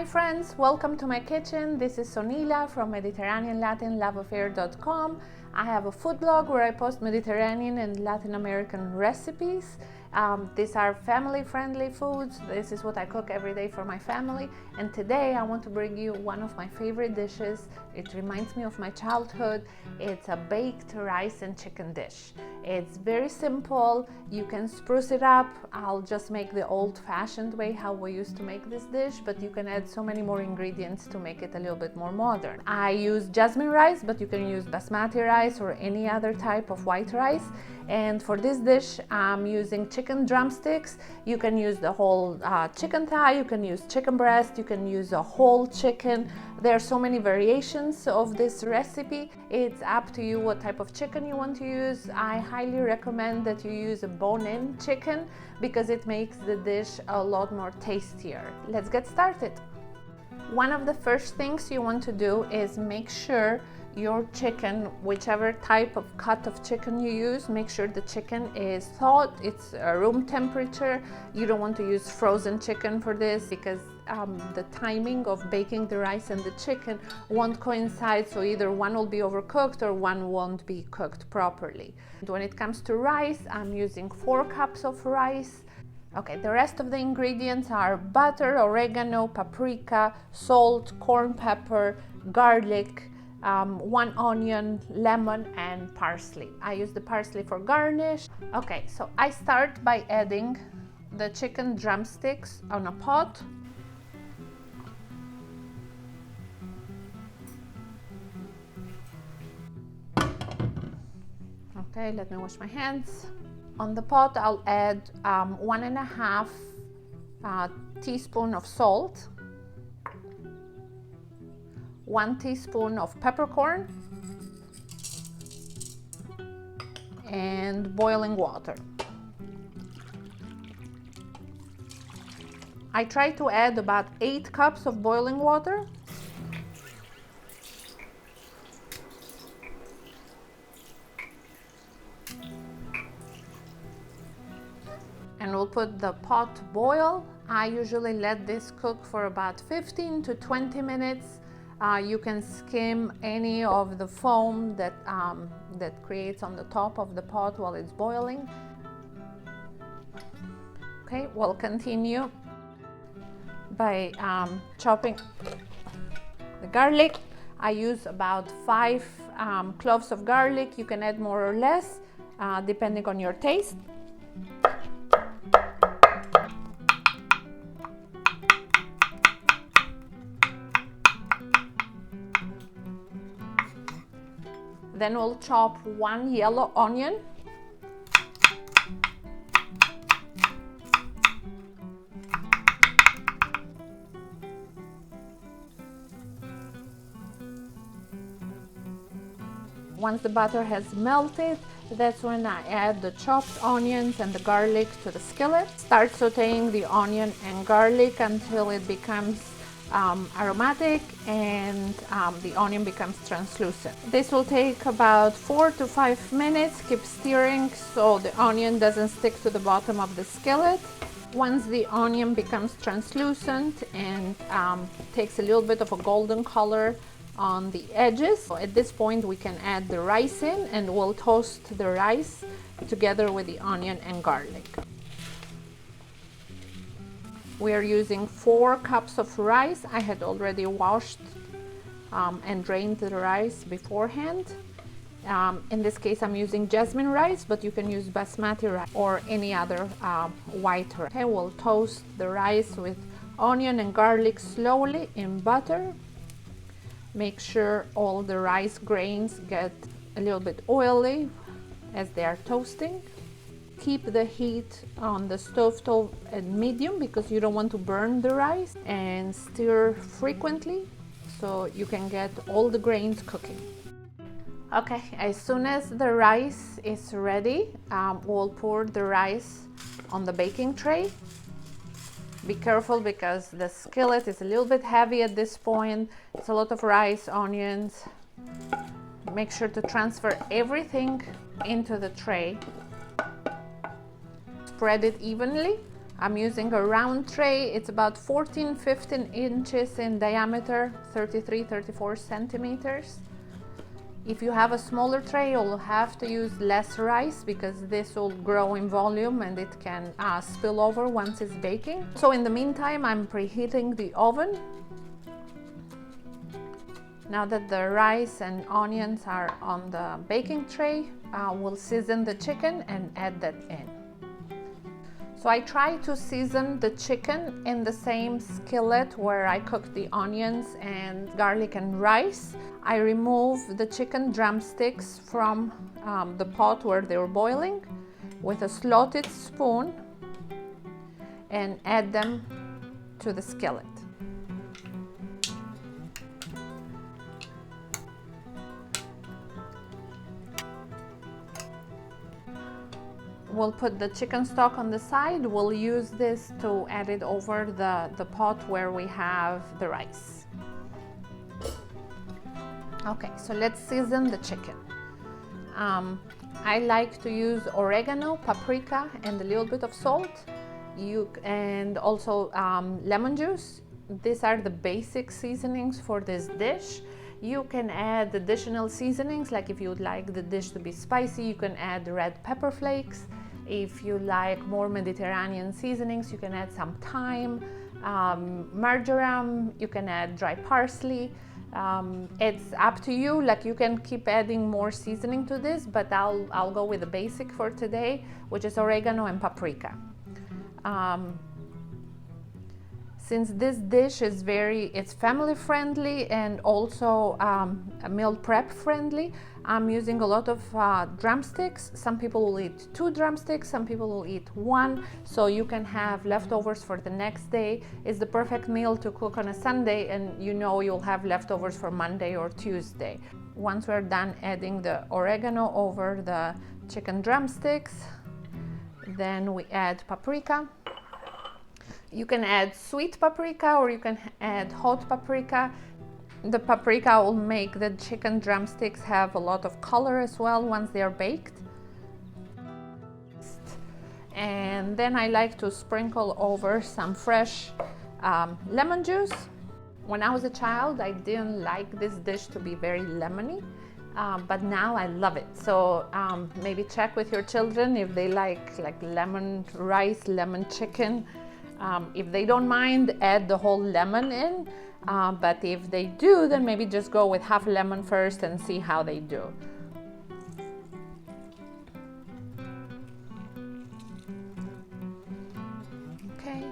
Hi friends, welcome to my kitchen. This is Sonila from Mediterranean and Latin loveaffair.com. I have a food blog where I post Mediterranean and Latin American recipes. These are family-friendly foods. This is what I cook every day for my family. And today I want to bring you one of my favorite dishes. It reminds me of my childhood. It's a baked rice and chicken dish. It's very simple. You can spruce it up. I'll just make the old-fashioned way how we used to make this dish, but you can add so many more ingredients to make it a little bit more modern. I use jasmine rice, but you can use basmati rice or any other type of white rice. And for this dish, I'm using chicken drumsticks. You can use the whole chicken thigh, you can use chicken breast, you can use a whole chicken. There are so many variations of this recipe. It's up to you what type of chicken you want to use. I highly recommend that you use a bone-in chicken because it makes the dish a lot more tastier. Let's get started. One of the first things you want to do is make sure your chicken, whichever type of cut of chicken you use, make sure the chicken is thawed, it's room temperature. You don't want to use frozen chicken for this because the timing of baking the rice and the chicken won't coincide, so either one will be overcooked or one won't be cooked properly. And when it comes to rice, I'm using 4 cups of rice. Okay, the rest of the ingredients are butter, oregano, paprika, salt, corn pepper, garlic, 1 onion, lemon, and parsley. I use the parsley for garnish. Okay, so I start by adding the chicken drumsticks on a pot. Okay, let me wash my hands. On the pot, I'll add 1.5 teaspoon of salt, 1 teaspoon of peppercorn, and boiling water. I try to add about 8 cups of boiling water. And we'll put the pot to boil. I usually let this cook for about 15 to 20 minutes. You can skim any of the foam that creates on the top of the pot while it's boiling. Okay, we'll continue by chopping the garlic. I use about 5 cloves of garlic. You can add more or less depending on your taste. Then we'll chop 1 yellow onion. Once the butter has melted, that's when I add the chopped onions and the garlic to the skillet. Start sauteing the onion and garlic until it becomes aromatic and the onion becomes translucent. This will take about 4 to 5 minutes. Keep stirring so the onion doesn't stick to the bottom of the skillet. Once the onion becomes translucent and takes a little bit of a golden color on the edges, so at this point we can add the rice in and we'll toast the rice together with the onion and garlic. We are using 4 cups of rice. I had already washed and drained the rice beforehand. In this case, I'm using jasmine rice, but you can use basmati rice or any other white rice. Okay, we'll toast the rice with onion and garlic slowly in butter. Make sure all the rice grains get a little bit oily as they are toasting. Keep the heat on the stovetop at medium because you don't want to burn the rice, and stir frequently so you can get all the grains cooking. Okay, as soon as the rice is ready, we'll pour the rice on the baking tray. Be careful because the skillet is a little bit heavy at this point. It's a lot of rice, onions. Make sure to transfer everything into the tray. Spread it evenly. I'm using a round tray. It's about 14-15 inches in diameter, 33-34 centimeters. If you have a smaller tray, you'll have to use less rice because this will grow in volume and it can spill over once it's baking. So in the meantime, I'm preheating the oven. Now that the rice and onions are on the baking tray, we'll season the chicken and add that in. So I try to season the chicken in the same skillet where I cooked the onions and garlic and rice. I remove the chicken drumsticks from the pot where they were boiling with a slotted spoon and add them to the skillet. We'll put the chicken stock on the side. We'll use this to add it over the pot where we have the rice. Okay, so let's season the chicken. I like to use oregano, paprika, and a little bit of salt. And also lemon juice. These are the basic seasonings for this dish. You can add additional seasonings, like if you would like the dish to be spicy, you can add red pepper flakes. If you like more Mediterranean seasonings, you can add some thyme, marjoram, you can add dry parsley. It's up to you, like you can keep adding more seasoning to this, but I'll go with the basic for today, which is oregano and paprika. Since this dish is it's family friendly and also meal prep friendly, I'm using a lot of drumsticks. Some people will eat 2 drumsticks, some people will eat 1, so you can have leftovers for the next day. It's the perfect meal to cook on a Sunday, and you know you'll have leftovers for Monday or Tuesday. Once we're done adding the oregano over the chicken drumsticks, then we add paprika. You can add sweet paprika or you can add hot paprika. The paprika will make the chicken drumsticks have a lot of color as well once they are baked. And then I like to sprinkle over some fresh lemon juice. When I was a child, I didn't like this dish to be very lemony, but now I love it. So maybe check with your children if they like lemon rice, lemon chicken. If they don't mind, add the whole lemon in, but if they do, then maybe just go with half lemon first and see how they do. Okay.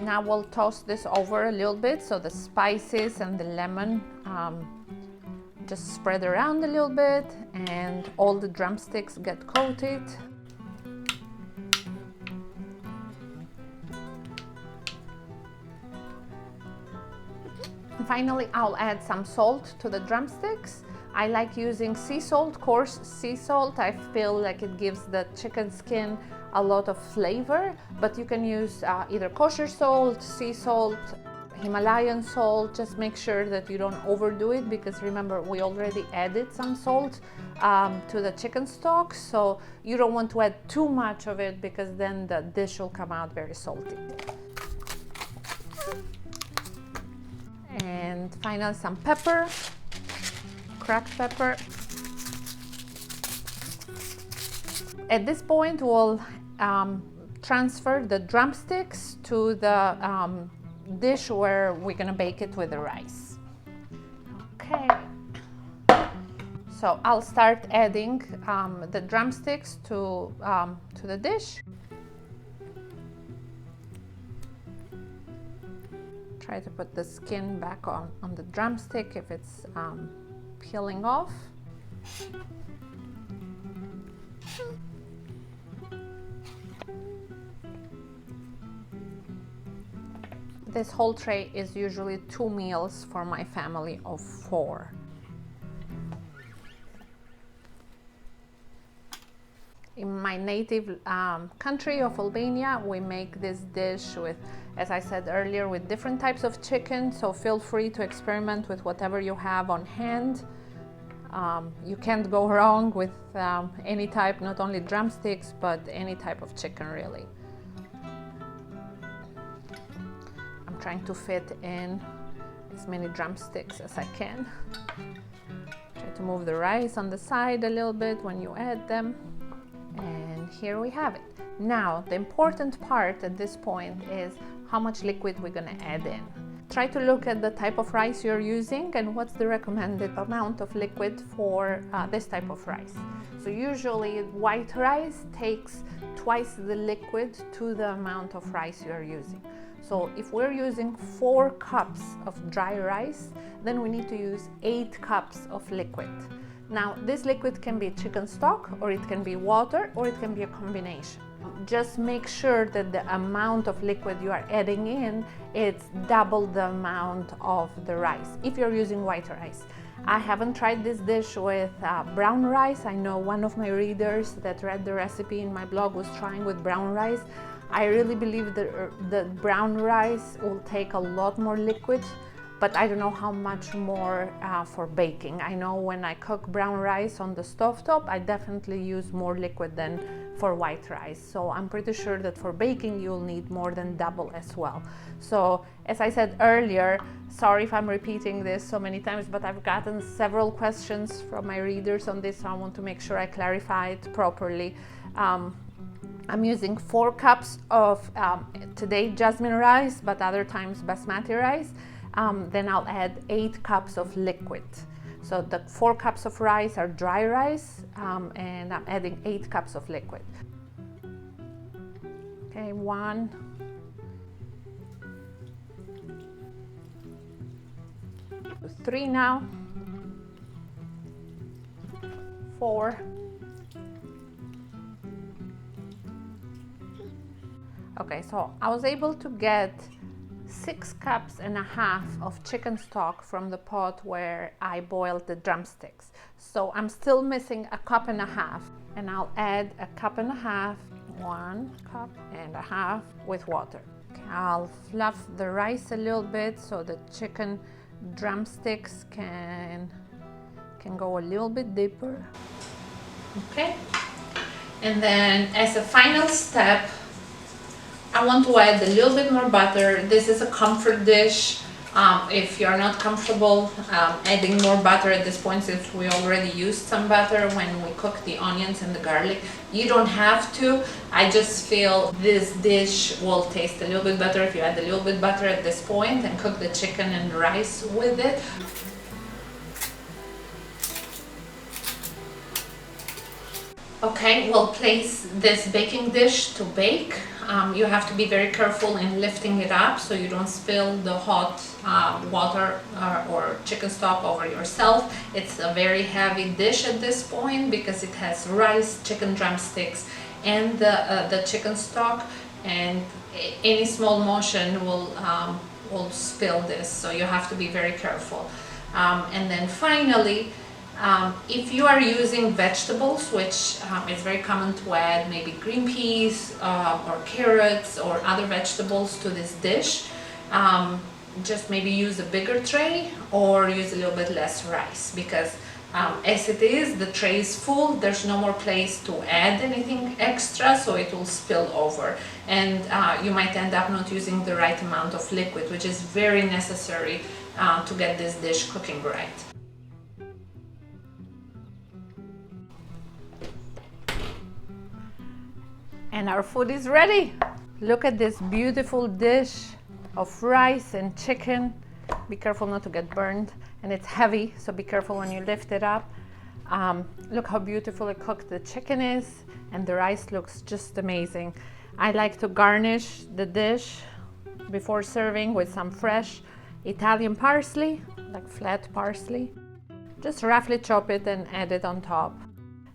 Now we'll toss this over a little bit so the spices and the lemon just spread around a little bit and all the drumsticks get coated. Finally, I'll add some salt to the drumsticks. I like using sea salt, coarse sea salt. I feel like it gives the chicken skin a lot of flavor, but you can use either kosher salt, sea salt, Himalayan salt. Just make sure that you don't overdo it because remember, we already added some salt to the chicken stock, so you don't want to add too much of it because then the dish will come out very salty. And finally some pepper, cracked pepper. At this point we'll transfer the drumsticks to the dish where we're gonna bake it with the rice. Okay, so I'll start adding the drumsticks to the dish. Try to put the skin back on the drumstick if it's peeling off. This whole tray is usually 2 meals for my family of 4. In my native country of Albania, we make this dish with, as I said earlier, with different types of chicken, so feel free to experiment with whatever you have on hand. You can't go wrong with any type, not only drumsticks, but any type of chicken really. I'm trying to fit in as many drumsticks as I can. Try to move the rice on the side a little bit when you add them. And here we have it. Now, the important part at this point is how much liquid we're gonna add in. Try to look at the type of rice you're using and what's the recommended amount of liquid for this type of rice. So usually white rice takes twice the liquid to the amount of rice you're using. So if we're using 4 cups of dry rice, then we need to use 8 cups of liquid. Now, this liquid can be chicken stock, or it can be water, or it can be a combination. Just make sure that the amount of liquid you are adding in is double the amount of the rice, if you're using white rice. I haven't tried this dish with brown rice. I know one of my readers that read the recipe in my blog was trying with brown rice. I really believe that the brown rice will take a lot more liquid, but I don't know how much more for baking. I know when I cook brown rice on the stovetop, I definitely use more liquid than for white rice. So I'm pretty sure that for baking, you'll need more than double as well. So as I said earlier, sorry if I'm repeating this so many times, but I've gotten several questions from my readers on this, so I want to make sure I clarify it properly. I'm using 4 cups of, today, jasmine rice, but other times basmati rice. Then I'll add 8 cups of liquid. So the 4 cups of rice are dry rice, and I'm adding 8 cups of liquid. Okay, 1, 3 now, 4, okay, so I was able to get 6 cups and a half of chicken stock from the pot where I boiled the drumsticks. So I'm still missing a cup and a half, and I'll add a cup and a half, 1 cup and a half with water. Okay, I'll fluff the rice a little bit so the chicken drumsticks can go a little bit deeper. Okay, and then as a final step, I want to add a little bit more butter. This is a comfort dish. If you're not comfortable adding more butter at this point, since we already used some butter when we cooked the onions and the garlic, you don't have to. I just feel this dish will taste a little bit better if you add a little bit butter at this point and cook the chicken and rice with it. Okay, we'll place this baking dish to bake. You have to be very careful in lifting it up so you don't spill the hot water or chicken stock over yourself. It's a very heavy dish at this point because it has rice, chicken drumsticks, and the chicken stock, and any small motion will spill this, so you have to be very careful. And then finally, if you are using vegetables, which is very common to add maybe green peas or carrots or other vegetables to this dish, just maybe use a bigger tray or use a little bit less rice, because as it is, the tray is full, there's no more place to add anything extra, so it will spill over, and you might end up not using the right amount of liquid, which is very necessary to get this dish cooking right. And our food is ready. Look at this beautiful dish of rice and chicken. Be careful not to get burned, and it's heavy, so be careful when you lift it up. Look how beautifully cooked the chicken is, and the rice looks just amazing. I like to garnish the dish before serving with some fresh Italian parsley, like flat parsley. Just roughly chop it and add it on top.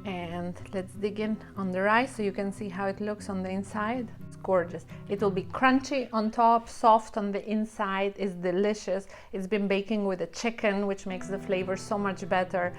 And let's dig in on the rice so you can see how it looks on the inside. It's gorgeous. It will be crunchy on top, soft on the inside. It's delicious. It's been baking with the chicken, which makes the flavor so much better.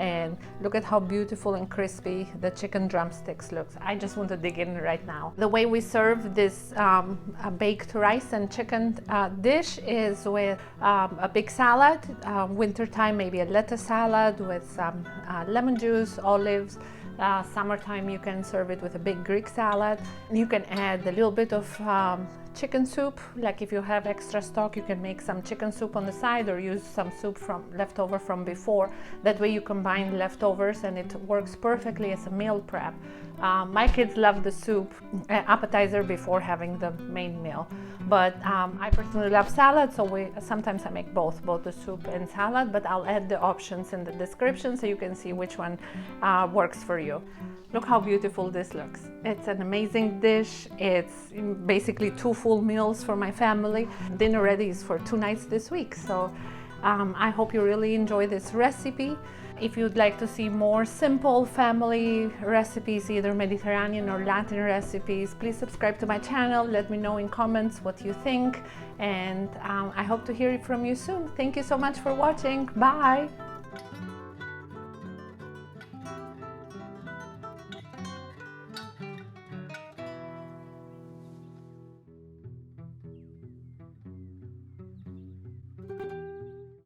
And look at how beautiful and crispy the chicken drumsticks looks. I just want to dig in right now. The way we serve this baked rice and chicken dish is with a big salad. Wintertime, maybe a lettuce salad with some lemon juice, olives. Summertime, you can serve it with a big Greek salad. You can add a little bit of chicken soup. Like if you have extra stock, you can make some chicken soup on the side or use some soup from leftover from before. That way you combine leftovers and it works perfectly as a meal prep. My kids love the soup appetizer before having the main meal, but I personally love salad, so sometimes I make both the soup and salad, but I'll add the options in the description so you can see which one works for you. Look how beautiful this looks. It's an amazing dish. It's basically 2 full meals for my family. Dinner ready is for 2 nights this week. So I hope you really enjoy this recipe. If you'd like to see more simple family recipes, either Mediterranean or Latin recipes, please subscribe to my channel. Let me know in comments what you think. And I hope to hear from you soon. Thank you so much for watching. Bye.